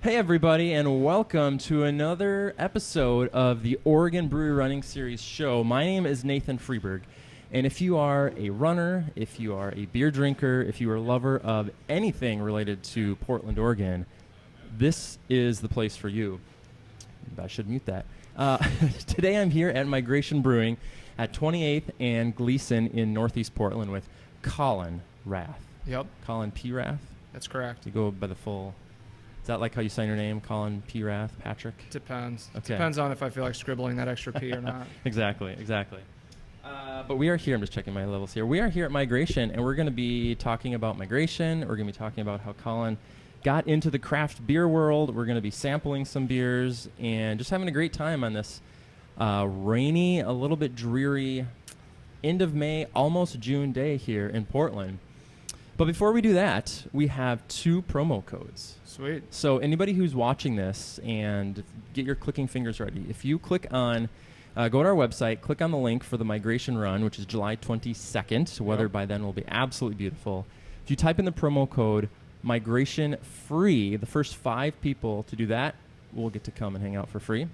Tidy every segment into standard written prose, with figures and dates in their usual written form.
Hey everybody, and welcome to another episode of the Oregon Brewery Running Series show. My name is Nathan Freeberg, and if you are a runner, if you are a beer drinker, if you are a lover of anything related to Portland, Oregon, this is the place for you. I should mute that. Today I'm here at Migration Brewing at 28th and Gleason in Northeast Portland with Colin Rath. Yep. Colin P. Rath? That's correct. You go by the full... Is that like how you sign your name, Colin P. Rath, Patrick? Depends. Okay. Depends on if I feel like scribbling that extra P or not. Exactly. But we are here. I'm just checking my levels here. We are here at Migration, and we're going to be talking about migration. We're going to be talking about how Colin got into the craft beer world. We're going to be sampling some beers and just having a great time on this rainy, a little bit dreary end of May, almost June day here in Portland. But before we do that, we have 2 promo codes. Sweet. So anybody who's watching this, and get your clicking fingers ready. If you click on, go to our website, click on the link for the Migration Run, which is July 22nd. Weather by then will be absolutely beautiful. If you type in the promo code Migration Free, the first 5 people to do that will get to come and hang out for free.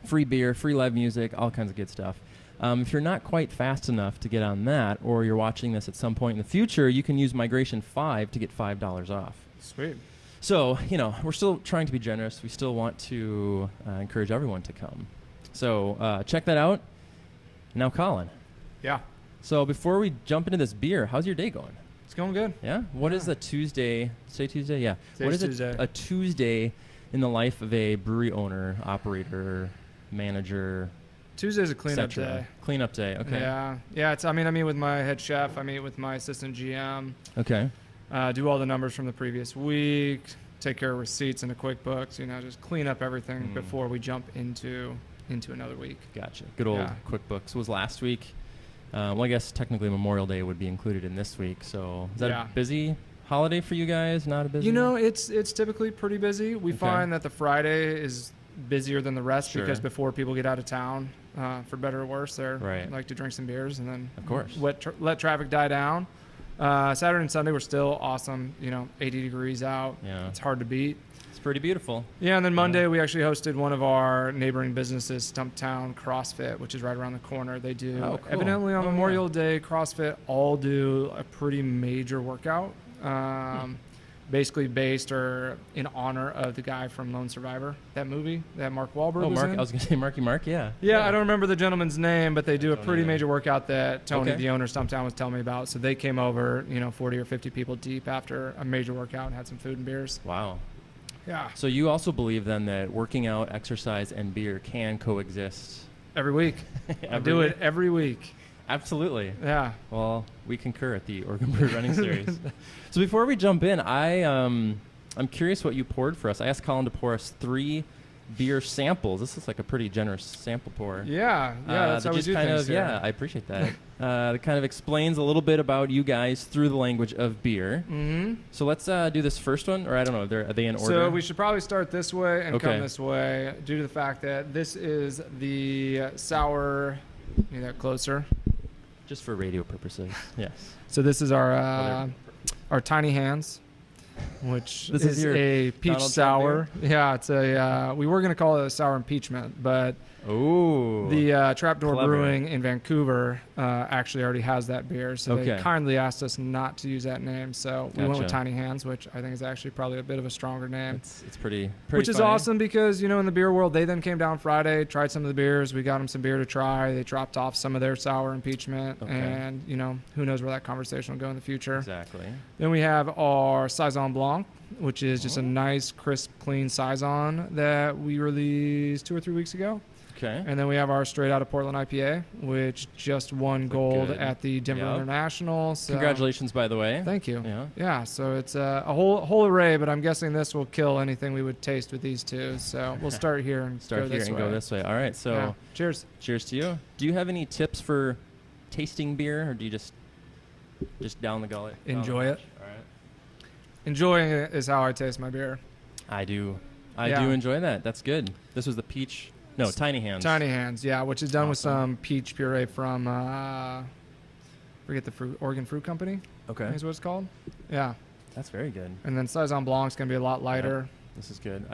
Free beer, free live music, all kinds of good stuff. If you're not quite fast enough to get on that, or you're watching this at some point in the future, you can use Migration 5 to get $5 off. Sweet. So, we're still trying to be generous. We still want to encourage everyone to come. So, check that out. Now, Colin. Yeah. So, before we jump into this beer, how's your day going? It's going good. Yeah? What is a Tuesday? Say Tuesday? Yeah. Today's What is Tuesday. a Tuesday in the life of a brewery owner, operator, manager, Tuesday's a cleanup day. Cleanup day, okay. Yeah. I meet with my head chef. I meet with my assistant GM. Okay. Do all the numbers from the previous week. Take care of receipts and the QuickBooks. Just clean up everything before we jump into another week. Gotcha. Good old QuickBooks was last week. Well, I guess technically Memorial Day would be included in this week. So is that a busy holiday for you guys? Not a busy? It's typically pretty busy. We find that the Friday is busier than the rest because before people get out of town, for better or worse, they like to drink some beers and then of course let traffic die down. Saturday and Sunday were still awesome. 80 degrees out. Yeah, it's hard to beat. It's pretty beautiful. Yeah, and then Monday we actually hosted one of our neighboring businesses, Stumptown CrossFit, which is right around the corner. They do evidently on Memorial Day. CrossFit all do a pretty major workout. Basically based or in honor of the guy from Lone Survivor, that movie that Mark Wahlberg was in. I was going to say Marky Mark, yeah. I don't remember the gentleman's name, but they do a pretty major workout that Tony, the owner of Stumptown, was telling me about. So they came over, 40 or 50 people deep after a major workout and had some food and beers. Wow. Yeah. So you also believe then that working out, exercise, and beer can coexist? Every week. I do it every week. Absolutely. Yeah. Well, we concur at the Oregon Brewery Running Series. So before we jump in, I'm curious what you poured for us. I asked Colin to pour us 3 beer samples. This is like a pretty generous sample pour. Yeah, that's how we do things here. Yeah, I appreciate that. That kind of explains a little bit about you guys through the language of beer. Mm-hmm. So let's do this first one, or I don't know, are they in order? So we should probably start this way and come this way due to the fact that this is the sour. Need that closer. Just for radio purposes, yes. So this is our Tiny Hands, which this is a peach Donald sour. Yeah, it's a. We were going to call it a sour impeachment, but the Trapdoor Brewing in Vancouver actually already has that beer, so they kindly asked us not to use that name. So we went with Tiny Hands, which I think is actually probably a bit of a stronger name. It's pretty which funny. Is awesome because in the beer world, they then came down Friday, tried some of the beers. We got them some beer to try. They dropped off some of their sour impeachment, and who knows where that conversation will go in the future. Exactly. Then we have our Saison Blanc, which is just a nice, crisp, clean Saison that we released 2 or 3 weeks ago. Okay. And then we have our Straight Outta Portland IPA, which just won gold at the Denver International. So congratulations, by the way. Thank you. Yeah. So it's a whole array, but I'm guessing this will kill anything we would taste with these 2. So we'll start here and go this way. All right. So cheers. Cheers to you. Do you have any tips for tasting beer, or do you just down the gullet? Enjoy it. All right. Enjoying it is how I taste my beer. I do enjoy that. That's good. This was the peach. No, Tiny Hands. Tiny Hands, yeah, which is done with some peach puree from, forget the fruit, Oregon Fruit Company. Okay. Is what it's called. Yeah. That's very good. And then Saison Blanc is going to be a lot lighter. This is good.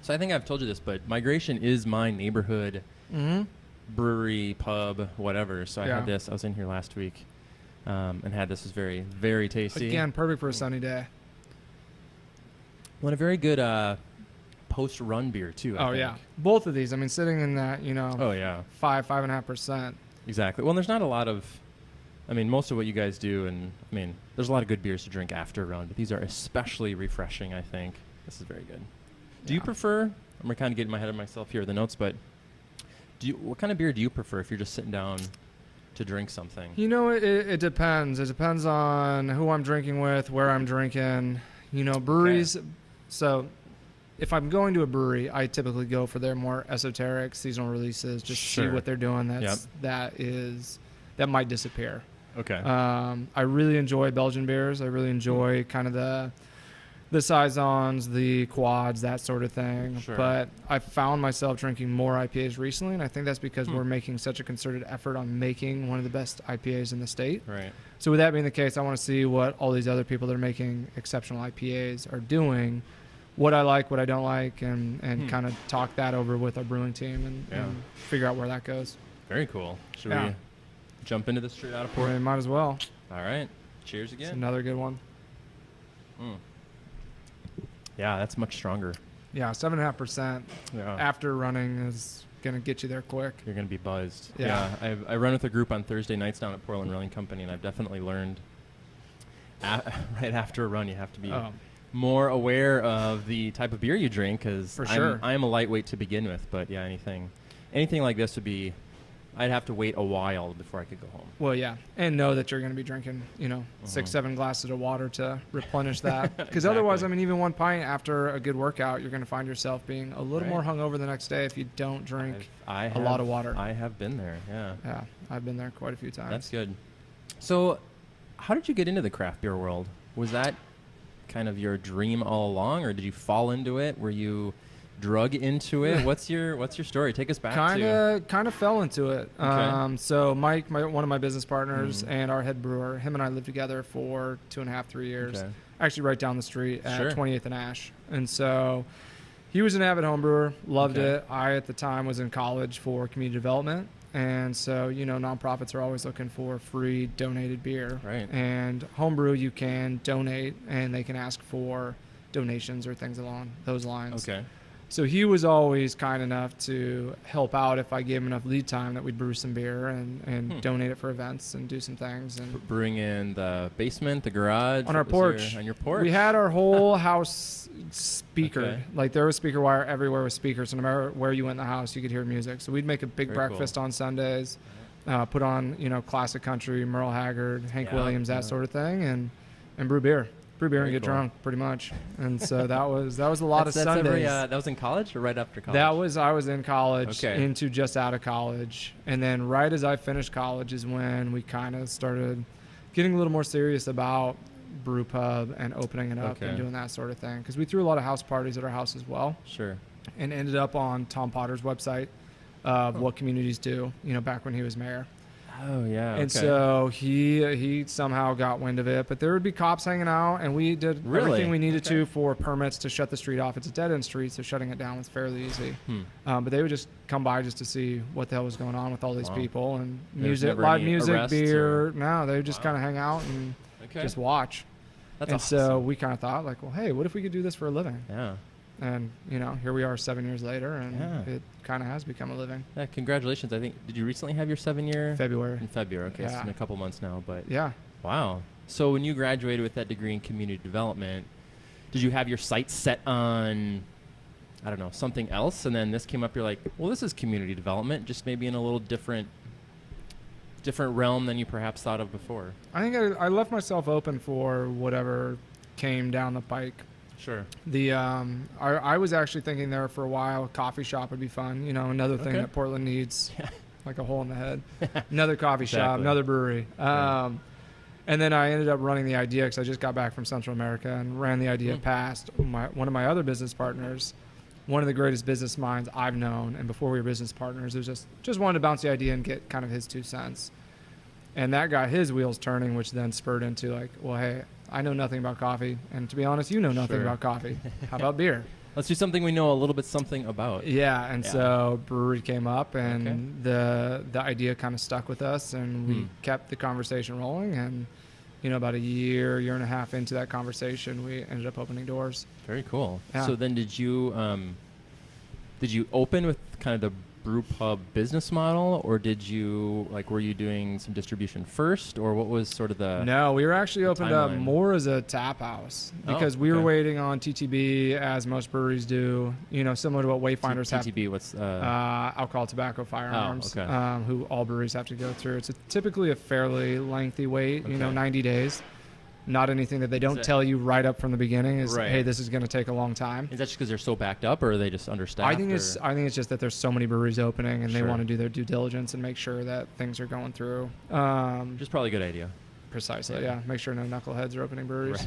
So I think I've told you this, but Migration is my neighborhood brewery, pub, whatever. So I had this. I was in here last week and had this. It was very, very tasty. Again, perfect for a sunny day. Well, a very good post-run beer, too, I think. Yeah. Both of these, I mean, sitting in that, 5.5%. Exactly. Well, there's not a lot of, most of what you guys do, and, there's a lot of good beers to drink after a run, but these are especially refreshing, I think. This is very good. Do you prefer, I'm kind of getting my head of myself here with the notes, but what kind of beer do you prefer if you're just sitting down to drink something? It depends. It depends on who I'm drinking with, where I'm drinking. Breweries. Okay. So if I'm going to a brewery, I typically go for their more esoteric seasonal releases, just see what they're doing. That might disappear. Okay. I really enjoy Belgian beers. I really enjoy kind of the saisons, the quads, that sort of thing. Sure. But I found myself drinking more IPAs recently, and I think that's because we're making such a concerted effort on making one of the best IPAs in the state. Right. So with that being the case, I want to see what all these other people that are making exceptional IPAs are doing, what I like, what I don't like, and kind of talk that over with our brewing team and figure out where that goes. Very cool. Should we jump into this straight out of port? We might as well. All right. Cheers again. It's another good one. Yeah, that's much stronger. Yeah, 7.5% after running is going to get you there quick. You're going to be buzzed. Yeah. I run with a group on Thursday nights down at Portland Rowing Company, and I've definitely learned right after a run you have to be more aware of the type of beer you drink, because I'm a lightweight to begin with, but yeah, anything like this would be, I'd have to wait a while before I could go home. Well, yeah, and know that you're going to be drinking, 6-7 glasses of water to replenish that. Because otherwise, even one pint after a good workout, you're going to find yourself being a little more hungover the next day if you don't drink a lot of water. I have been there, yeah. Yeah, I've been there quite a few times. That's good. So, how did you get into the craft beer world? Was that kind of your dream all along, or did you fall into it? Were you drug into it? What's your story? Take us back. Kind of fell into it. Okay. So Mike, one of my business partners and our head brewer, him and I lived together for 2.5-3 years. Okay. Actually, right down the street at 28th and Ash. And so he was an avid home brewer, loved it. I at the time was in college for community development. And so, nonprofits are always looking for free donated beer. Right. And homebrew, you can donate, and they can ask for donations or things along those lines. Okay. So he was always kind enough to help out if I gave him enough lead time that we'd brew some beer and donate it for events and do some things. And brewing in the basement, the garage? On our porch. On your porch? We had our whole house speakered. Okay. Like there was speaker wire everywhere with speakers. So no matter where you went in the house, you could hear music. So we'd make a big breakfast on Sundays, put on, classic country, Merle Haggard, Hank Williams, that sort of thing, and brew beer. Brew beer and get drunk, pretty much. And so that was a lot of Sundays. That was in college or right after college? I was in college, into just out of college. And then right as I finished college is when we kind of started getting a little more serious about brew pub and opening it up and doing that sort of thing. Because we threw a lot of house parties at our house as well. Sure. And ended up on Tom Potter's website of what communities do, back when he was mayor. Oh, yeah. And so he somehow got wind of it. But there would be cops hanging out, and we did everything we needed to for permits to shut the street off. It's a dead-end street, so shutting it down was fairly easy. But they would just come by just to see what the hell was going on with all these people. And live music, beer. No, they would just kind of hang out and just watch. That's awesome. So we kind of thought, like, well, hey, what if we could do this for a living? Yeah. And, here we are 7 years later, and it kind of has become a living. Yeah, congratulations. I think, did you recently have your 7-year? February. In February, okay. So it's been a couple months now, but. Yeah. Wow. So when you graduated with that degree in community development, did you have your sights set on, I don't know, something else? And then this came up, you're like, well, this is community development, just maybe in a little different realm than you perhaps thought of before. I think I left myself open for whatever came down the pike. Sure. I was actually thinking there for a while, a coffee shop would be fun. Another thing that Portland needs, like a hole in the head. Another coffee shop, another brewery. And then I ended up running the idea because I just got back from Central America and ran the idea past one of my other business partners, one of the greatest business minds I've known. And before we were business partners, it was just wanted to bounce the idea and get kind of his 2 cents. And that got his wheels turning, which then spurred into like, well, hey, I know nothing about coffee, and to be honest, you know nothing about coffee. How about beer? Let's do something we know a little bit something about. Yeah, and so brewery came up, and the idea kind of stuck with us, and we kept the conversation rolling. And about a year and a half into that conversation, we ended up opening doors. Very cool. Yeah. So then, did you open with kind of the brew pub business model, or were you doing some distribution first, or what was sort of the No, we were actually opened up more as a tap house because we were waiting on TTB, as most breweries do, similar to what Wayfinders have. TTB, what's alcohol, tobacco, firearms, who all breweries have to go through. It's typically a fairly lengthy wait, 90 days. Not anything that they don't tell you right up from the beginning is, hey, this is going to take a long time. Is that just because they're so backed up, or are they just understaffed? I think it's just that there's so many breweries opening, and they want to do their due diligence and make sure that things are going through. Just probably a good idea. Precisely, yeah. Make sure no knuckleheads are opening breweries.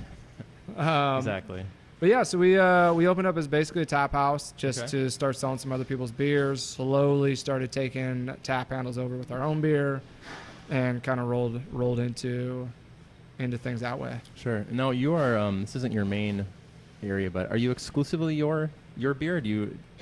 Right. Exactly. But yeah, so we opened up as basically a tap house just to start selling some other people's beers. Slowly started taking tap handles over with our own beer, and kind of rolled into things that way. Sure. Now you are. This isn't your main area, but are you exclusively your beer?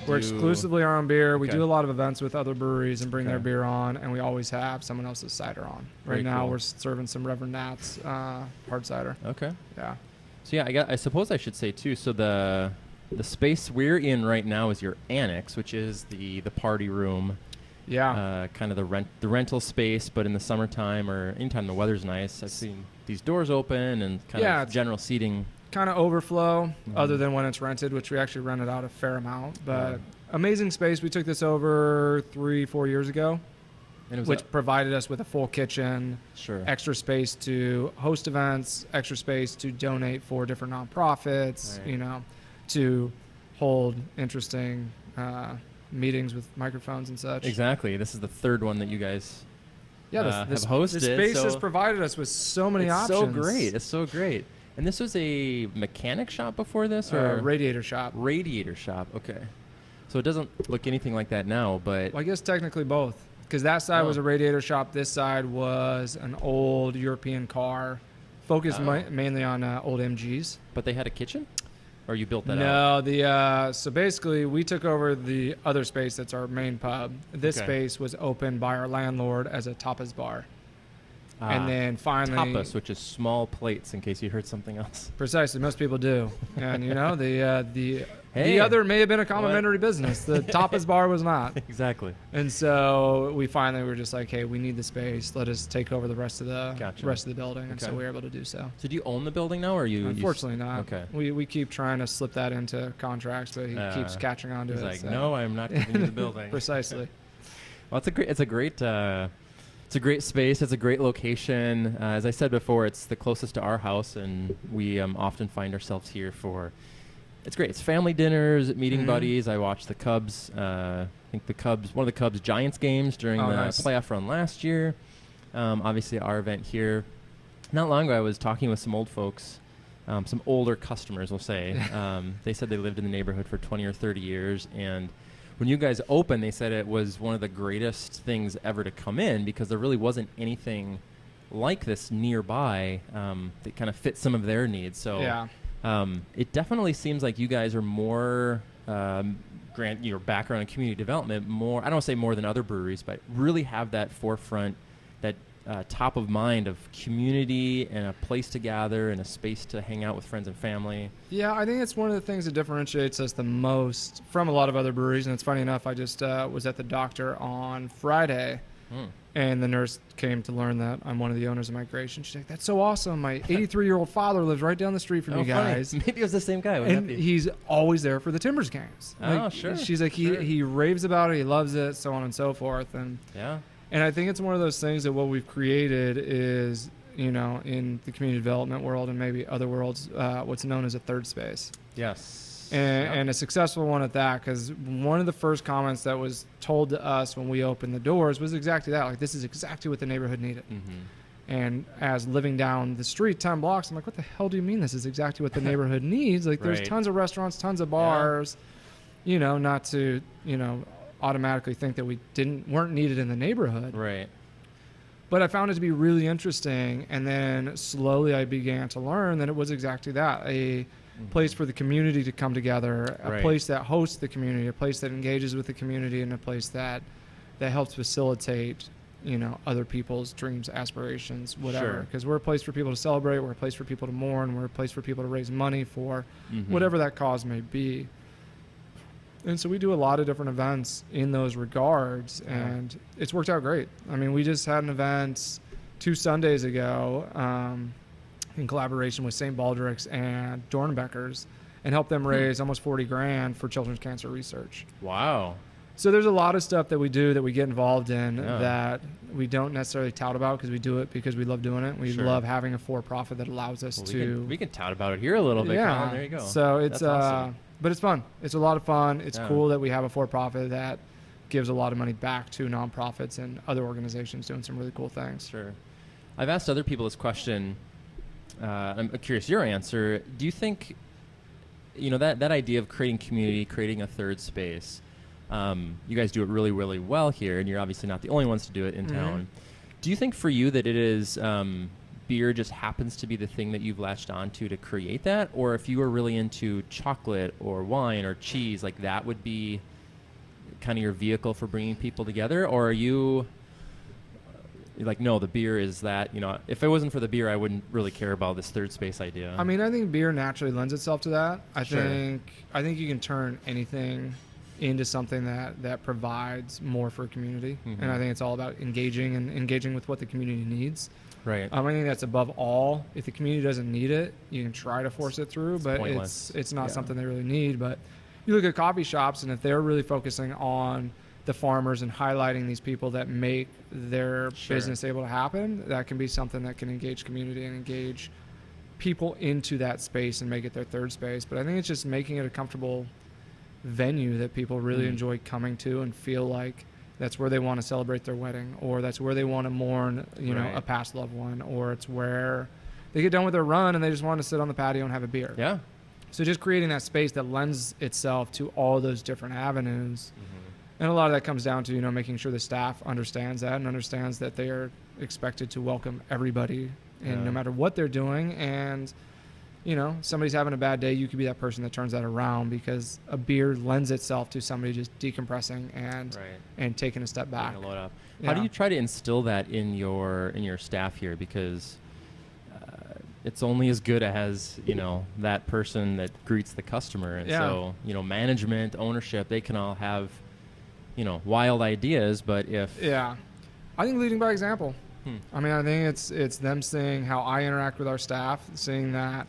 We're exclusively our own beer. We do a lot of events with other breweries and bring their beer on, and we always have someone else's cider on. Right now, we're serving some Reverend Nat's hard cider. Okay. Yeah. So yeah, I suppose I should say too. So the space we're in right now is your annex, which is the party room. Yeah. Kind of the rental space, but in the summertime or anytime the weather's nice, I've seen these doors open and kind of general seating. Kind of overflow, other than when it's rented, which we actually rented out a fair amount. But amazing space. We took this over 3-4 years ago, which provided us with a full kitchen, extra space to host events, extra space to donate for different nonprofits, to hold interesting meetings with microphones and such. Exactly. This is the third one that you guys have hosted. The space has provided us with so many options. It's so great. And this was a mechanic shop before this, or radiator shop? Radiator shop. Okay. So it doesn't look anything like that now, but I guess technically both, because that side was a radiator shop. This side was an old European car, focused mainly on old MGs. But they had a kitchen. Or you built that out? No, so basically we took over the other space that's our main pub. This space was opened by our landlord as a tapas bar. And then finally... Tapas, which is small plates, in case you heard something else. Precisely, most people do. And the other may have been a complimentary business. The tapas bar was not. Exactly. And so we finally were just like, hey, we need the space. Let us take over the rest of the building. And so we were able to do so. So do you own the building now, or you? Unfortunately not. Okay. We keep trying to slip that into contracts, but he keeps catching on to it. He's like, no, I'm not giving you the building. Precisely. Well, it's a great space. It's a great location. As I said before, it's the closest to our house, and we often find ourselves here for. It's great. It's family dinners, meeting buddies. I watched the Cubs. I think one of the Cubs Giants games during the playoff run last year. Obviously, our event here. Not long ago, I was talking with some old folks, some older customers, we'll say. They said they lived in the neighborhood for 20 or 30 years, and when you guys opened, they said it was one of the greatest things ever to come in, because there really wasn't anything like this nearby that kind of fit some of their needs. So it definitely seems like you guys are more your background in community development, more, I don't want to say more than other breweries, but really have that forefront, that top of mind of community and a place to gather and a space to hang out with friends and family. Yeah, I think it's one of the things that differentiates us the most from a lot of other breweries. And it's funny enough, I just was at the doctor on Friday, and the nurse came to learn that I'm one of the owners of Migration. She's like, that's so awesome. My 83-year-old father lives right down the street from you guys. Funny. Maybe it was the same guy. And he's always there for the Timbers games. Sure. She's like, he raves about it. He loves it, so on and so forth. And I think it's one of those things that what we've created is, in the community development world and maybe other worlds, what's known as a third space. Yes. And a successful one at that, because one of the first comments that was told to us when we opened the doors was exactly that. Like, this is exactly what the neighborhood needed. And as living down the street 10 blocks, I'm like, what the hell do you mean this is exactly what the neighborhood needs? Like, there's tons of restaurants, tons of bars, not to, automatically think that we weren't needed in the neighborhood. Right. But I found it to be really interesting, and then slowly I began to learn that it was exactly that, a place for the community to come together, a place that hosts the community, a place that engages with the community, and a place that helps facilitate, other people's dreams, aspirations, whatever. Because we're a place for people to celebrate, we're a place for people to mourn, we're a place for people to raise money for whatever that cause may be. And so we do a lot of different events in those regards, and it's worked out great. I mean, we just had an event 2 Sundays ago in collaboration with St. Baldrick's and Dornbeckers, and helped them raise almost $40,000 for children's cancer research. Wow. So there's a lot of stuff that we do that we get involved in that we don't necessarily tout about, because we do it because we love doing it. We love having a for-profit that allows us to... We can tout about it here a little bit, Colin. There you go. So it's... awesome. But it's fun. It's a lot of fun. It's cool that we have a for-profit that gives a lot of money back to nonprofits and other organizations doing some really cool things. Sure. I've asked other people this question. I'm curious your answer. Do you think, that idea of creating community, creating a third space, you guys do it really, really well here, and you're obviously not the only ones to do it in town. Do you think for you that it is... beer just happens to be the thing that you've latched onto to create that? Or if you were really into chocolate or wine or cheese, like that would be kind of your vehicle for bringing people together? Or are you're like, no, the beer is that, if it wasn't for the beer, I wouldn't really care about this third space idea? I mean, I think beer naturally lends itself to that. I think you can turn anything into something that provides more for a community. And I think it's all about engaging with what the community needs. Right. I think that's above all. If the community doesn't need it, you can try to force it through, but it's not something they really need. But you look at coffee shops, and if they're really focusing on the farmers and highlighting these people that make their business able to happen, that can be something that can engage community and engage people into that space and make it their third space. But I think it's just making it a comfortable venue that people really enjoy coming to and feel like that's where they want to celebrate their wedding, or that's where they want to mourn, a past loved one, or it's where they get done with their run and they just want to sit on the patio and have a beer. Yeah. So just creating that space that lends itself to all those different avenues. And a lot of that comes down to, making sure the staff understands that and understands that they are expected to welcome everybody, and no matter what they're doing. And, somebody's having a bad day, you could be that person that turns that around, because a beer lends itself to somebody just decompressing and taking a step back. Load up. How do you try to instill that in your staff here? Because it's only as good as, that person that greets the customer. And so, management, ownership, they can all have, wild ideas, but if... Yeah. I think leading by example. I mean, I think it's them seeing how I interact with our staff, seeing that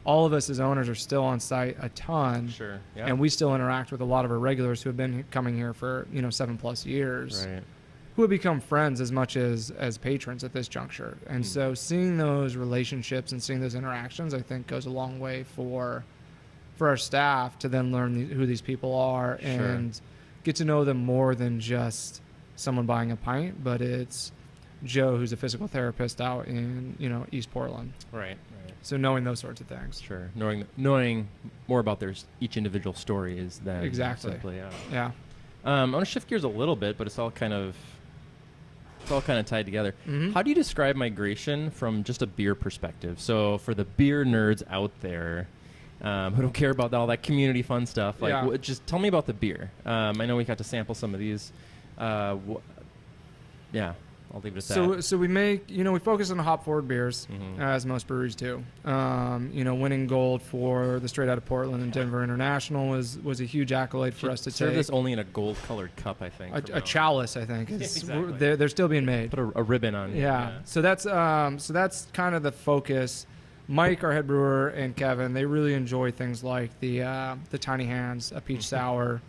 all of us as owners are still on site a ton. Sure. Yeah. And we still interact with a lot of our regulars who have been coming here for, 7+ years. Right. Who have become friends as much as patrons at this juncture. And so seeing those relationships and seeing those interactions, I think, goes a long way for our staff to then learn who these people are and get to know them more than just someone buying a pint, but it's Joe, who's a physical therapist out in, East Portland. Right. So knowing those sorts of things. Sure. Knowing more about each individual story is then exactly. Simply, yeah. I want to shift gears a little bit, but it's all kind of tied together. How do you describe Migration from just a beer perspective? So for the beer nerds out there who don't care about all that community fun stuff, just tell me about the beer. I know we got to sample some of these. I'll leave it at that. So we make, we focus on the hop forward beers, as most breweries do. Winning gold for the Straight Outta Portland and Denver International was a huge accolade for us to serve take. This only in a gold colored cup, I think. A chalice, I think. Exactly. They're still being made. Put a ribbon on. Yeah. So that's kind of the focus. Mike, our head brewer, and Kevin, they really enjoy things like the Tiny Hands, a peach sour,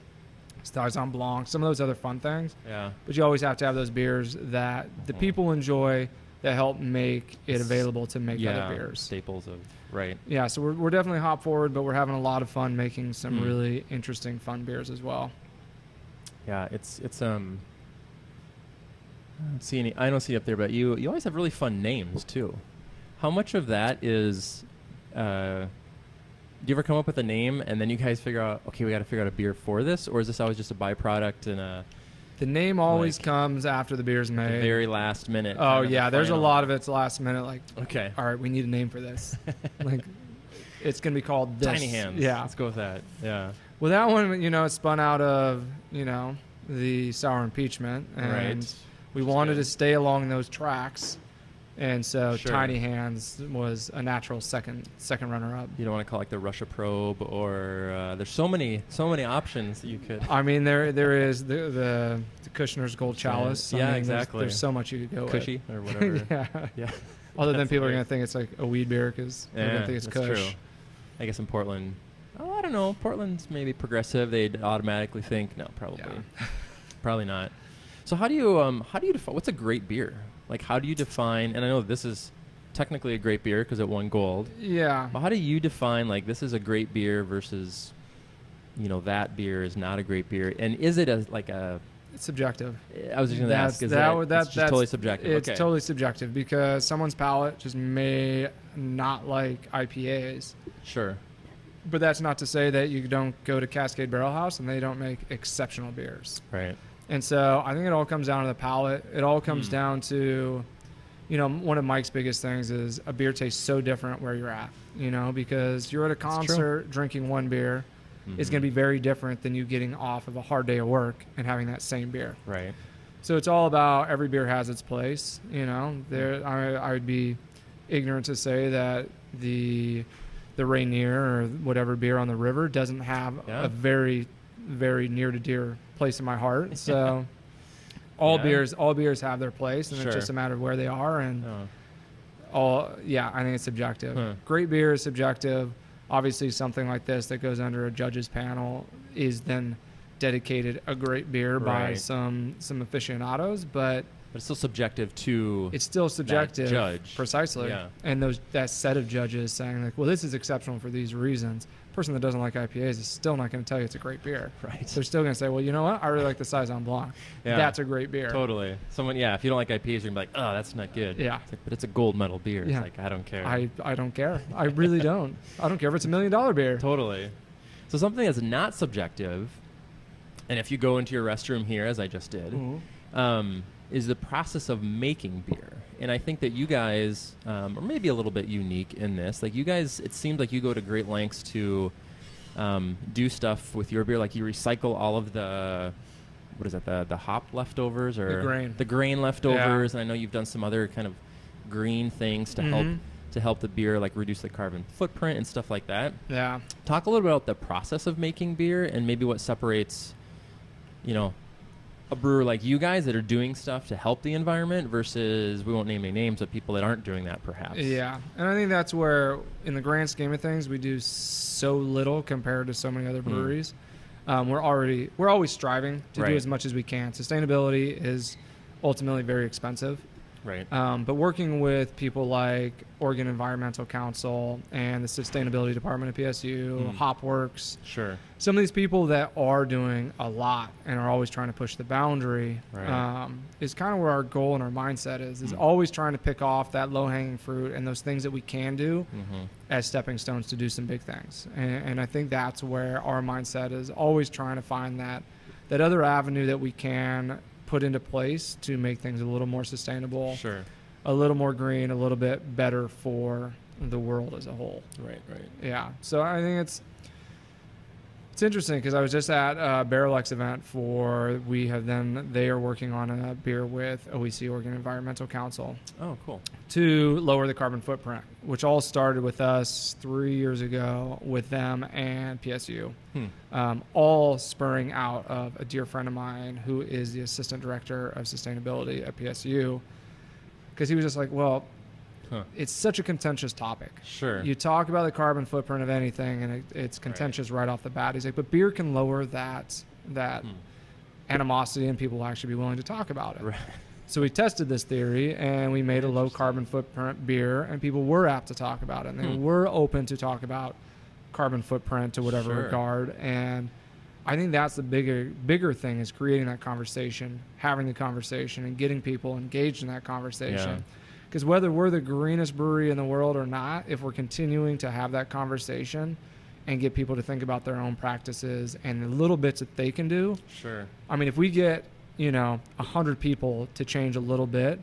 Saison Blanc, some of those other fun things. Yeah. But you always have to have those beers that the people enjoy that help make it available to make other beers. Staples of, right. Yeah, so we're definitely hop forward, but we're having a lot of fun making some really interesting, fun beers as well. Yeah, it's I don't see it up there, but you always have really fun names too. How much of that is do you ever come up with a name and then you guys figure out, okay, we got to figure out a beer for this, or is this always just a byproduct and The name always comes after the beer's made. The very last minute. Oh yeah, there's a lot of it's last minute. Like, okay, all right, we need a name for this. Like, it's gonna be called this. Tiny Hands. Yeah, let's go with that. Yeah. Well, that one, it spun out of the sour impeachment, and we wanted to stay along those tracks. And so Tiny Hands was a natural second runner-up. You don't want to call it like the Russia Probe, or there's so many options that you could. I mean, there is the Kushner's Gold Chalice. Yeah, I mean, exactly. There's so much you could go Cushy with. or whatever. Yeah. Other than people are going to think it's like a weed beer because they don't think it's that's Kush. True. I guess in Portland, I don't know. Portland's maybe progressive. They'd automatically think, no, probably, probably not. So how do you define what's a great beer? Like, how do you define, and I know this is technically a great beer because it won gold. Yeah. But how do you define, like, this is a great beer versus, that beer is not a great beer? And is it it's subjective. I was just going to ask, is that's just totally subjective? It's totally subjective because someone's palate just may not like IPAs. Sure. But that's not to say that you don't go to Cascade Barrel House and they don't make exceptional beers. Right. And so I think it all comes down to the palate. It all comes down to, one of Mike's biggest things is a beer tastes so different where you're at, because you're at a concert drinking one beer. It's going to be very different than you getting off of a hard day of work and having that same beer. Right. So it's all about every beer has its place. I would be ignorant to say that the Rainier or whatever beer on the river doesn't have a very, very near to dear place in my heart. So all beers have their place, and it's just a matter of where they are. And I think it's subjective. Great beer is subjective. Obviously, something like this that goes under a judge's panel is then dedicated a great beer by some aficionados, but it's still subjective to it's still subjective judge. Precisely. And that set of judges saying like, well, this is exceptional for these reasons. The person that doesn't like IPAs is still not going to tell you it's a great beer. Right. They're still going to say, well, you know what? I really like the Saison Blanc. Yeah. That's a great beer. Totally. Someone, if you don't like IPAs, you're going to be like, oh, that's not good. Yeah. It's like, but it's a gold medal beer. Yeah. It's like, I don't care. I don't care. I really don't. I don't care if it's $1 million beer. Totally. So something that's not subjective, and if you go into your restroom here, as I just did, is the process of making beer. And I think that you guys are maybe a little bit unique in this. Like, you guys, it seems like you go to great lengths to do stuff with your beer. Like, you recycle all of the hop leftovers or the grain leftovers. And I know you've done some other kind of green things to help the beer, like reduce the carbon footprint and stuff like that. Yeah. Talk a little bit about the process of making beer and maybe what separates, a brewer like you guys that are doing stuff to help the environment versus, we won't name any names, but people that aren't doing that perhaps. Yeah. And I think that's where, in the grand scheme of things, we do so little compared to so many other breweries. We're always striving to do as much as we can. Sustainability is ultimately very expensive. Right. But working with people like Oregon Environmental Council and the Sustainability Department of PSU, Hopworks, some of these people that are doing a lot and are always trying to push the boundary, is kind of where our goal and our mindset is always trying to pick off that low-hanging fruit and those things that we can do as stepping stones to do some big things. And I think that's where our mindset is, always trying to find that other avenue that we can put into place to make things a little more sustainable, a little more green, a little bit better for the world as a whole. Right. Yeah. So I think it's interesting because I was just at a Barrel X event they are working on a beer with OEC, Oregon Environmental Council. Oh, cool. To lower the carbon footprint, which all started with us 3 years ago with them and PSU. All spurring out of a dear friend of mine who is the assistant director of sustainability at PSU, because he was just like, well, it's such a contentious topic. You talk about the carbon footprint of anything and it's contentious right off the bat. He's like, but beer can lower that animosity and people will actually be willing to talk about it. So we tested this theory and we made a low carbon footprint beer, and people were apt to talk about it, and they were open to talk about carbon footprint to whatever regard. And I think that's the bigger thing, is creating that conversation, having the conversation, and getting people engaged in that conversation. Because whether we're the greenest brewery in the world or not, if we're continuing to have that conversation and get people to think about their own practices and the little bits that they can do. I mean, if we get 100 people to change a little bit,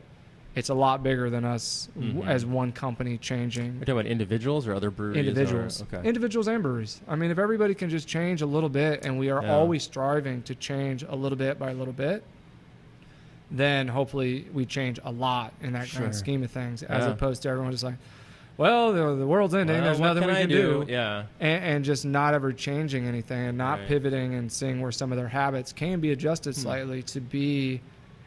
it's a lot bigger than us as one company changing. You're talking about individuals or other breweries? Individuals. Okay. Individuals and breweries. I mean, if everybody can just change a little bit, and we are always striving to change a little bit by a little bit, then hopefully we change a lot in that grand scheme of things, as opposed to everyone just like, well, the world's ending, there's nothing we can do. Yeah. And just not ever changing anything and not pivoting and seeing where some of their habits can be adjusted slightly to be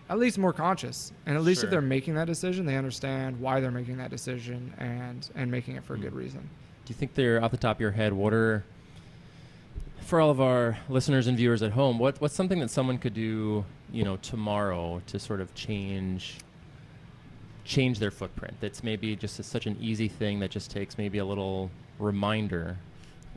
at least more conscious. And at least if they're making that decision, they understand why they're making that decision and making it for a good reason. Do you think they're, off the top of your head, what are, for all of our listeners and viewers at home, what's something that someone could do, tomorrow to sort of change their footprint? That's maybe just such an easy thing that just takes maybe a little reminder.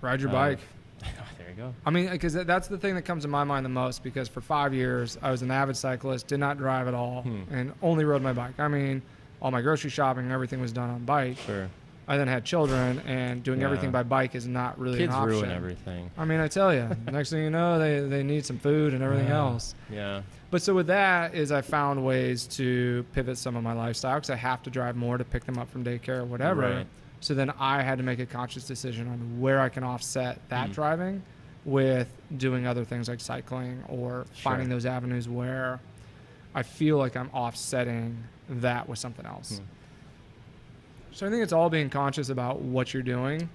Ride your bike. There you go. I mean, because that's the thing that comes to my mind the most, because for 5 years I was an avid cyclist, did not drive at all, and only rode my bike. I mean, all my grocery shopping, everything was done on bike. Sure. I then had children, and doing everything by bike is not really an option. Kids ruin everything. I mean, I tell you, next thing you know, they need some food and everything else. Yeah. But so with that is I found ways to pivot some of my lifestyle, because I have to drive more to pick them up from daycare or whatever. Right. So then I had to make a conscious decision on where I can offset that driving with doing other things like cycling, or finding those avenues where I feel like I'm offsetting that with something else. So I think it's all being conscious about what you're doing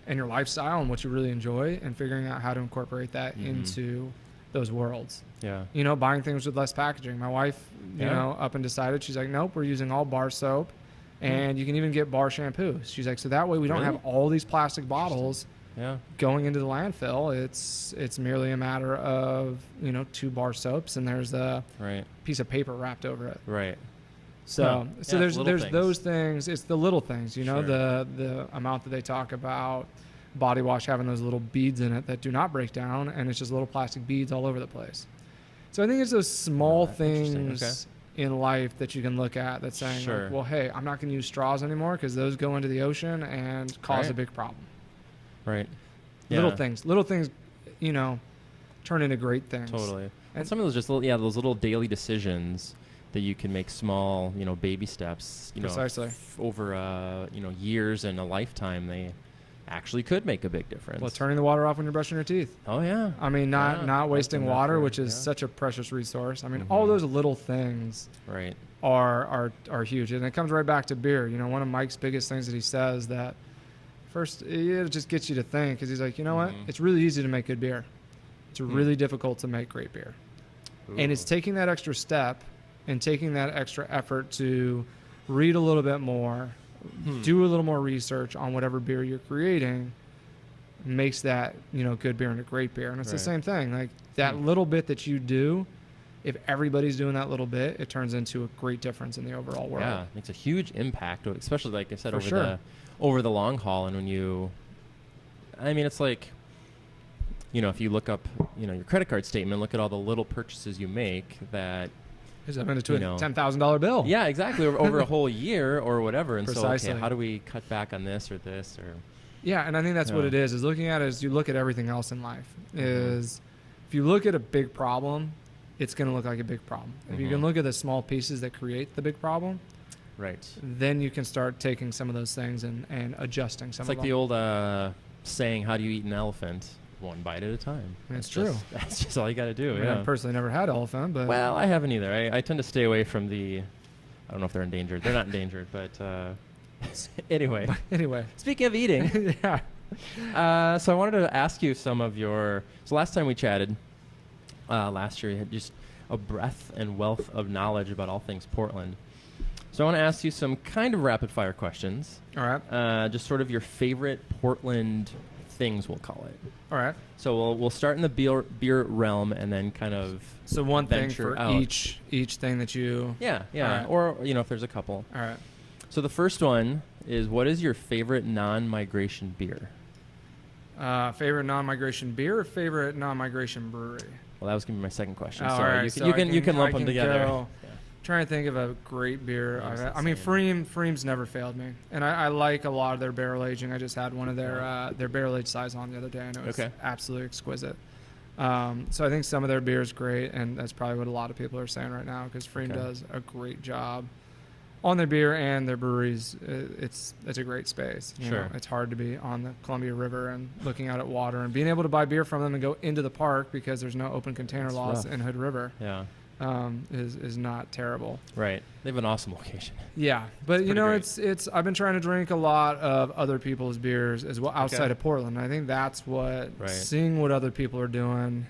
and your lifestyle and what you really enjoy, and figuring out how to incorporate that into those worlds. Yeah. Buying things with less packaging. My wife, up and decided, she's like, nope, we're using all bar soap, and you can even get bar shampoo. She's like, so that way we don't have all these plastic bottles going into the landfill. It's merely a matter of 2 bar soaps, and there's a piece of paper wrapped over it. Right. So there's things. those things. It's the little things, the amount that they talk about body wash having those little beads in it that do not break down, and it's just little plastic beads all over the place. So I think it's those small things in life that you can look at that's saying, like, well, hey, I'm not going to use straws anymore because those go into the ocean and cause a big problem. Right. Yeah. Little things, turn into great things. Totally. And some of those just those little daily decisions that you can make small, baby steps, Precisely. Over, years and a lifetime, they actually could make a big difference. Well, turning the water off when you're brushing your teeth. Oh, yeah. I mean, not wasting water, which is such a precious resource. I mean, all those little things are huge. And it comes right back to beer. One of Mike's biggest things that he says that first, it just gets you to think, because he's like, you know what? It's really easy to make good beer. It's really difficult to make great beer. Ooh. And it's taking that extra step and taking that extra effort to read a little bit more, do a little more research on whatever beer you're creating, makes that, good beer into great beer. And it's the same thing. Like that little bit that you do, if everybody's doing that little bit, it turns into a great difference in the overall world. Yeah, it makes a huge impact, especially like I said, over the long haul. And when it's like, if you look up, your credit card statement, look at all the little purchases you make that is up into a $10,000 bill. Yeah, exactly. Over a whole year or whatever. And Precisely. so, okay, how do we cut back on this or this or? Yeah, and I think that's what it is looking at it as you look at everything else in life. Is if you look at a big problem, it's going to look like a big problem. If you can look at the small pieces that create the big problem, then you can start taking some of those things and adjusting some of them. It's like the old saying, how do you eat an elephant? One bite at a time. That's true. That's just all you got to do. I personally never had elephant, but well, I haven't either. I tend to stay away from I don't know if they're endangered. They're not endangered, but anyway. Speaking of eating, so I wanted to ask you some of your. So last time we chatted, last year, you had just a breadth and wealth of knowledge about all things Portland. So I want to ask you some kind of rapid fire questions. All right. Just sort of your favorite Portland things, we'll call it. All right. So we'll start in the beer realm and then kind of one thing for out. each thing that you right. Or if there's a couple. All right. So the first one is, what is your favorite non-migration beer? Favorite non-migration beer or favorite non-migration brewery? Well, that was gonna be my second question. All right. You can lump them together. Trying to think of a great beer. I mean, Freem's never failed me, and I like a lot of their barrel aging. I just had one of their barrel aged saison the other day, and it was absolutely exquisite. So I think some of their beer is great, and that's probably what a lot of people are saying right now, because Freem does a great job on their beer and their breweries. It's a great space. You know, it's hard to be on the Columbia River and looking out at water and being able to buy beer from them and go into the park because there's no open container laws in Hood River. Yeah. Is not terrible. Right. They have an awesome location. Yeah, but you know, it's I've been trying to drink a lot of other people's beers as well outside of Portland. I think that's what seeing what other people are doing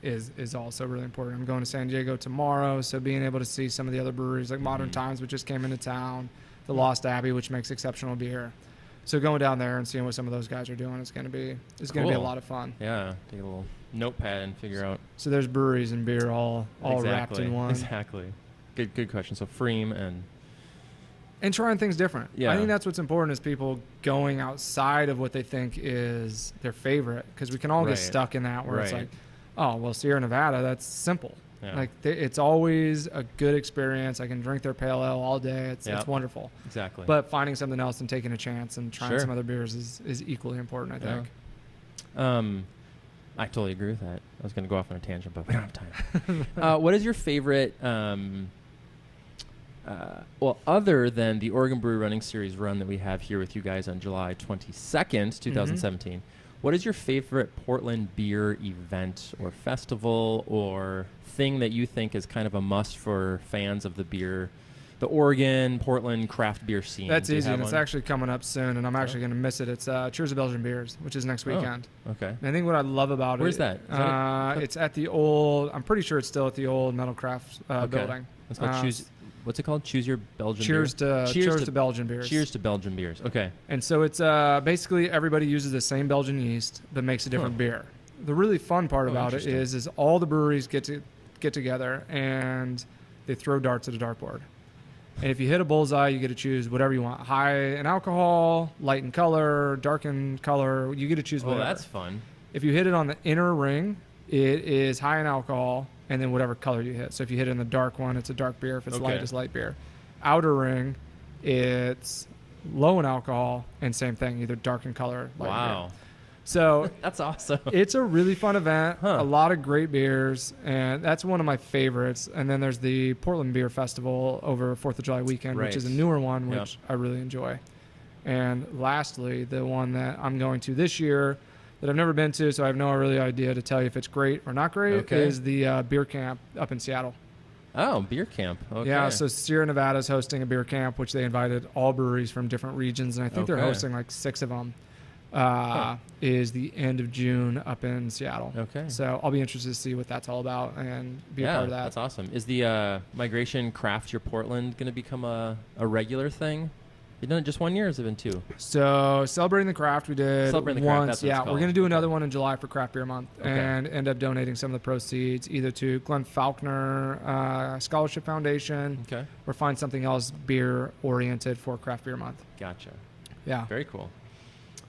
is also really important. I'm going to San Diego tomorrow, so being able to see some of the other breweries like Modern Times, which just came into town, the Lost Abbey, which makes exceptional beer. So going down there and seeing what some of those guys are doing is going to be a lot of fun. Yeah, take a little notepad and figure out. So there's breweries and beer all wrapped in one. Exactly. Good question. So Freem and trying things different. Yeah. I think that's what's important, is people going outside of what they think is their favorite, because we can all get stuck in that where it's like, oh, well, Sierra Nevada, that's simple. Yeah. Like it's always a good experience. I can drink their pale ale all day. It's wonderful. Exactly. But finding something else and taking a chance and trying some other beers is equally important, I think. I totally agree with that. I was going to go off on a tangent, but we don't have time. What is your favorite, other than the Oregon Brewery Running Series run that we have here with you guys on July 22nd, 2017, what is your favorite Portland beer event or festival or thing that you think is kind of a must for fans of the Oregon, Portland craft beer scene? That's easy, and it's actually coming up soon, and I'm actually going to miss it. It's Cheers to Belgian Beers, which is next weekend. Okay. And I think what I love about Where's that? It's at the old, I'm pretty sure it's still at the old Metal Craft building. It's called what's it called? Choose Your Belgian Cheers Beer? Cheers to Belgian Beers. Cheers to Belgian Beers. Okay. And so it's basically everybody uses the same Belgian yeast but makes a different beer. The really fun part about it is all the breweries get together and they throw darts at a dartboard. And if you hit a bullseye, you get to choose whatever you want. High in alcohol, light in color, dark in color. You get to choose whatever. Oh, that's fun. If you hit it on the inner ring, it is high in alcohol, and then whatever color you hit. So if you hit it in the dark one, it's a dark beer. If it's light, it's light beer. Outer ring, it's low in alcohol, and same thing, either dark in color, light beer. So that's awesome. It's a really fun event. A lot of great beers, and that's one of my favorites. And then there's the Portland Beer Festival over 4th of July weekend, which is a newer one, which I really enjoy. And lastly, the one that I'm going to this year that I've never been to, so I have no really idea to tell you if it's great or not great, is the beer camp up in Seattle. Oh, beer camp. Okay. Yeah, so Sierra Nevada is hosting a beer camp, which they invited all breweries from different regions, and I think they're hosting like 6 of them. Is the end of June up in Seattle. Okay. So I'll be interested to see what that's all about and be a part of that. That's awesome. Is the Migration Craft Your Portland going to become a regular thing? You've done it just 1 year, or has it been 2? So Celebrating the Craft we did once. Yeah, we're going to do another one in July for Craft Beer Month and end up donating some of the proceeds either to Glenn Faulkner Scholarship Foundation or find something else beer-oriented for Craft Beer Month. Gotcha. Yeah. Very cool.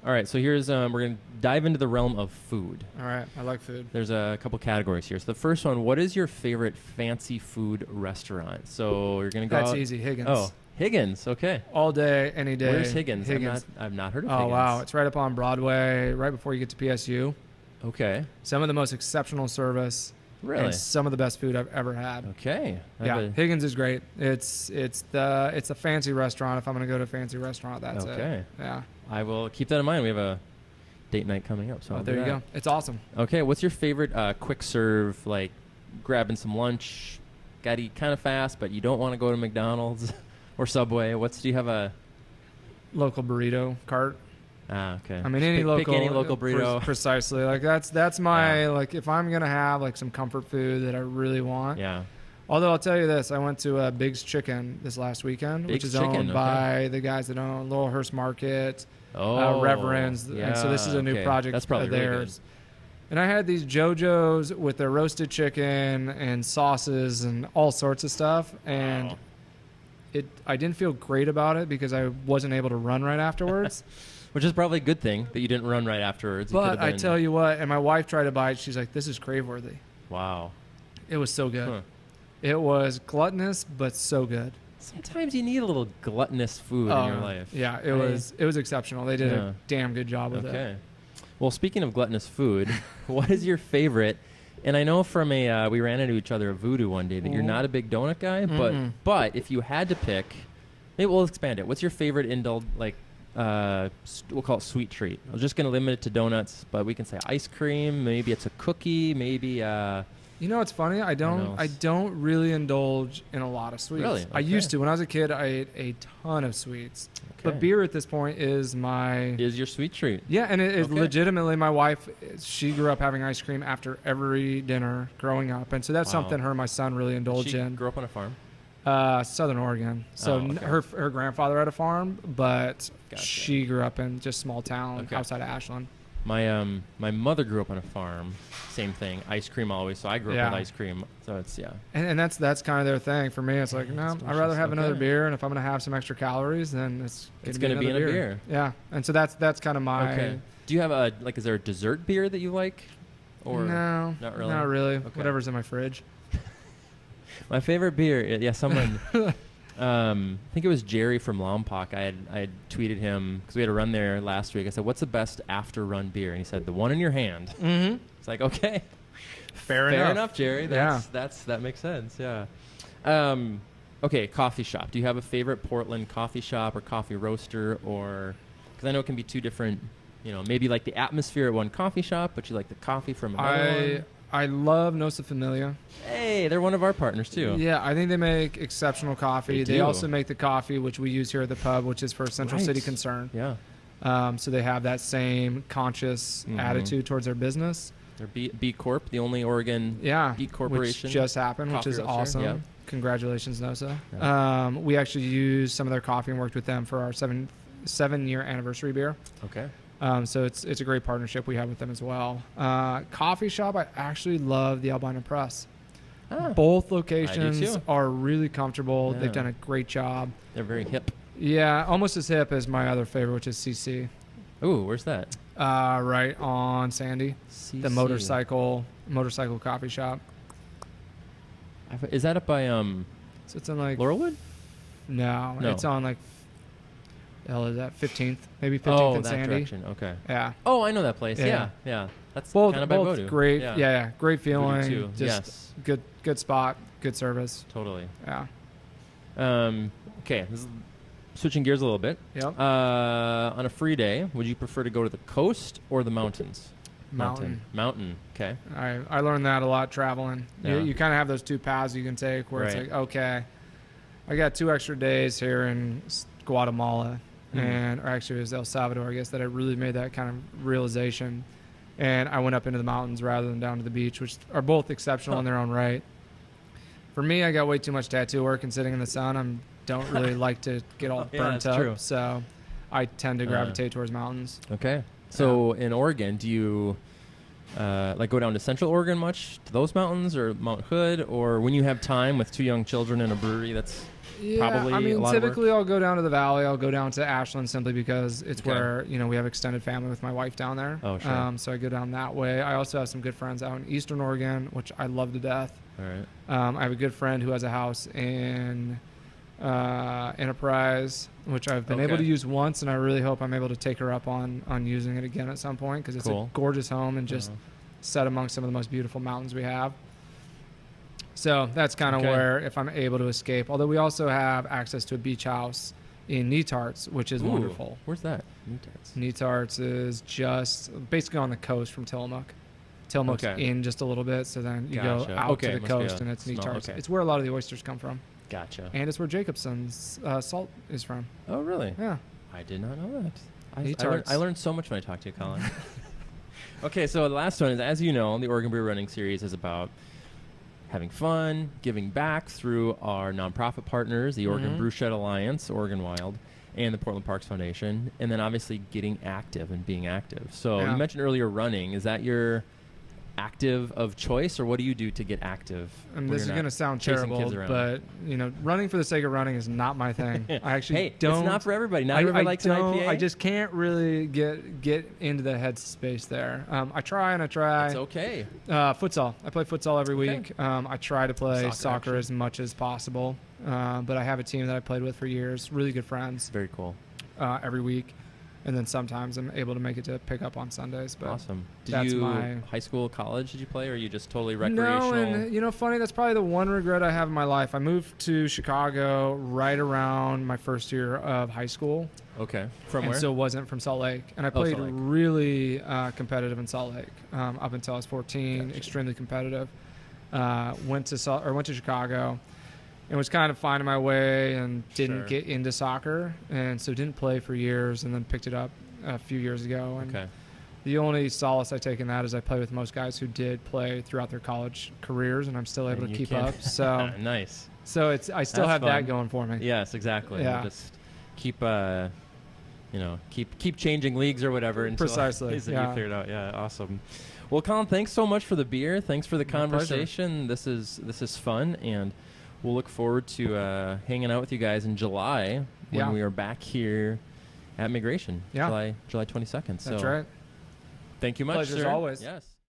All right, so here's we're going to dive into the realm of food. All right, I like food. There's a couple categories here. So the first one, what is your favorite fancy food restaurant? So you're going to go That's easy, Higgins. Oh, Higgins, okay. All day, any day. Where's Higgins? I've not heard of Higgins. Oh, wow. It's right up on Broadway, right before you get to PSU. Okay. Some of the most exceptional service. Really? And some of the best food I've ever had. Okay. Higgins is great. It's a fancy restaurant. If I'm going to go to a fancy restaurant, that's it. Okay. Yeah. I will keep that in mind. We have a date night coming up. So there you go. It's awesome. Okay. What's your favorite quick serve, like grabbing some lunch, got to eat kind of fast, but you don't want to go to McDonald's or Subway? Do you have a local burrito cart? Ah, okay. I mean, any local burrito. Precisely. Like that's my like if I'm gonna have like some comfort food that I really want. Yeah. Although I'll tell you this, I went to Big's Chicken this last weekend, which is owned by the guys that own Laurelhurst Market, Reverends, and so this is a new project That's probably theirs. Really good. And I had these JoJo's with their roasted chicken and sauces and all sorts of stuff, and I didn't feel great about it because I wasn't able to run right afterwards. Which is probably a good thing that you didn't run right afterwards. But I tell you what, and my wife tried to buy it. She's like, this is crave-worthy. Wow. It was so good. Huh. It was gluttonous, but so good. Sometimes you need a little gluttonous food in your life. Yeah, it was exceptional. They did a damn good job with it. Okay. Well, speaking of gluttonous food, what is your favorite? And I know from we ran into each other at Voodoo one day that you're not a big donut guy, but if you had to pick, maybe we'll expand it. What's your favorite we'll call it sweet treat. I was just going to limit it to donuts, but we can say ice cream. Maybe it's a cookie. Maybe You know, it's funny. I don't really indulge in a lot of sweets. Really? Okay. I used to. When I was a kid, I ate a ton of sweets. Okay. But beer at this point is your sweet treat. Yeah, and it is legitimately my wife. She grew up having ice cream after every dinner growing up, and so that's something her and my son really indulge in. She grew up on a farm. Southern Oregon. So her grandfather had a farm, but she grew up in just small town outside of Ashland. My mother grew up on a farm. Same thing, ice cream always. So I grew up with ice cream. So it's And that's kind of their thing. For me, it's like no, I'd rather have another beer, and if I'm gonna have some extra calories, then it's gonna be in a beer. Yeah, and so that's kind of my. Okay. Do you have is there a dessert beer that you like? Or no, not really. Not really. Okay. Whatever's in my fridge. My favorite beer, someone. I think it was Jerry from Lompoc. I had tweeted him because we had a run there last week. I said, "What's the best after run beer?" And he said, "The one in your hand." Mm-hmm. It's like, okay, fair enough, Jerry. That makes sense. Yeah. Okay, coffee shop. Do you have a favorite Portland coffee shop or coffee roaster, or because I know it can be two different. Maybe like the atmosphere at one coffee shop, but you like the coffee from another one. I love Nosa Familia. Hey, they're one of our partners too. Yeah, I think they make exceptional coffee. They also make the coffee which we use here at the pub, which is for Central City Concern. Yeah. So they have that same conscious attitude towards their business. They're B Corp, the only Oregon B Corporation. Which just happened, which is awesome. Yeah. Congratulations, Nosa. Yeah. We actually used some of their coffee and worked with them for our 7-year anniversary beer. Okay. So it's a great partnership we have with them as well. Coffee shop, I actually love the Albina Press. Both locations are really comfortable. Yeah. They've done a great job. They're very hip. Yeah, almost as hip as my other favorite, which is CC. Ooh, where's that? Right on Sandy. CC. The motorcycle coffee shop. Is that up by So it's in like Laurelwood? No, it's on like. The hell is that? 15th, maybe 15th and Sandy. Direction. Okay. Yeah. Oh, I know that place. Yeah. That's both, kind of by Voodoo. Great. Yeah. Great feeling. Too. Just good spot, good service. Totally. Yeah. Okay. This is switching gears a little bit. Yep. On a free day, would you prefer to go to the coast or the mountains? Mountain. Okay. I learned that a lot traveling. Yeah. You kind of have those two paths you can take where it's like, okay, I got 2 extra days here in Guatemala. Or actually it was El Salvador, I guess, that I really made that kind of realization. And I went up into the mountains rather than down to the beach, which are both exceptional in their own right. For me, I got way too much tattoo work and sitting in the sun. I don't really like to get all burnt up. True. So I tend to gravitate towards mountains. Okay. So in Oregon, do you go down to Central Oregon much, to those mountains, or Mount Hood? Or when you have time with 2 young children in a brewery, that's... probably a lot typically I'll go down to the valley. I'll go down to Ashland simply because it's where we have extended family with my wife down there. Oh, sure. So I go down that way. I also have some good friends out in Eastern Oregon, which I love to death. All right. I have a good friend who has a house in Enterprise, which I've been able to use once, and I really hope I'm able to take her up on using it again at some point because it's a gorgeous home and just set amongst some of the most beautiful mountains we have. So that's kind of where, if I'm able to escape, although we also have access to a beach house in Netarts, which is wonderful. Where's that? Netarts is just basically on the coast from Tillamook. Tillamook's in just a little bit, so then you go out to the coast, and it's Netarts. It's where a lot of the oysters come from. Gotcha. And it's where Jacobson's salt is from. Oh, really? Yeah. I did not know that. I learned so much when I talked to you, Colin. Okay, so the last one is, as you know, the Oregon Brew Running Series is about having fun, giving back through our nonprofit partners, the Oregon Brew Shed Alliance, Oregon Wild, and the Portland Parks Foundation, and then obviously getting active and being active. So you mentioned earlier running. Is that your active of choice, or what do you do to get active? And this is going to sound terrible, but running for the sake of running is not my thing. I actually don't. It's not for everybody. Not everybody likes an IPA. I just can't really get into the headspace there. I try. It's okay. Futsal. I play futsal every week. I try to play soccer as much as possible, but I have a team that I played with for years. Really good friends. Very cool. Every week. And then sometimes I'm able to make it to pick up on Sundays. But awesome. that's High school, college, did you play, or are you just totally recreational? No, and funny, that's probably the one regret I have in my life. I moved to Chicago right around my first year of high school. Okay. From where? So it wasn't from Salt Lake. And I played really competitive in Salt Lake up until I was 14, gotcha. Extremely competitive. Went to Chicago and was kind of finding my way and didn't get into soccer. And so didn't play for years and then picked it up a few years ago. And the only solace I take in that is I play with most guys who did play throughout their college careers, and I'm still able to keep up. So nice. So I still have that going for me. Yes, exactly. Yeah. We'll just keep keep changing leagues or whatever until precisely. You figure it out. Yeah, awesome. Well, Colin, thanks so much for the beer. Thanks for the conversation. This is fun, and we'll look forward to hanging out with you guys in July when we are back here at Migration. July 22nd. That's right. Thank you much, Pleasure sir. As always. Yes.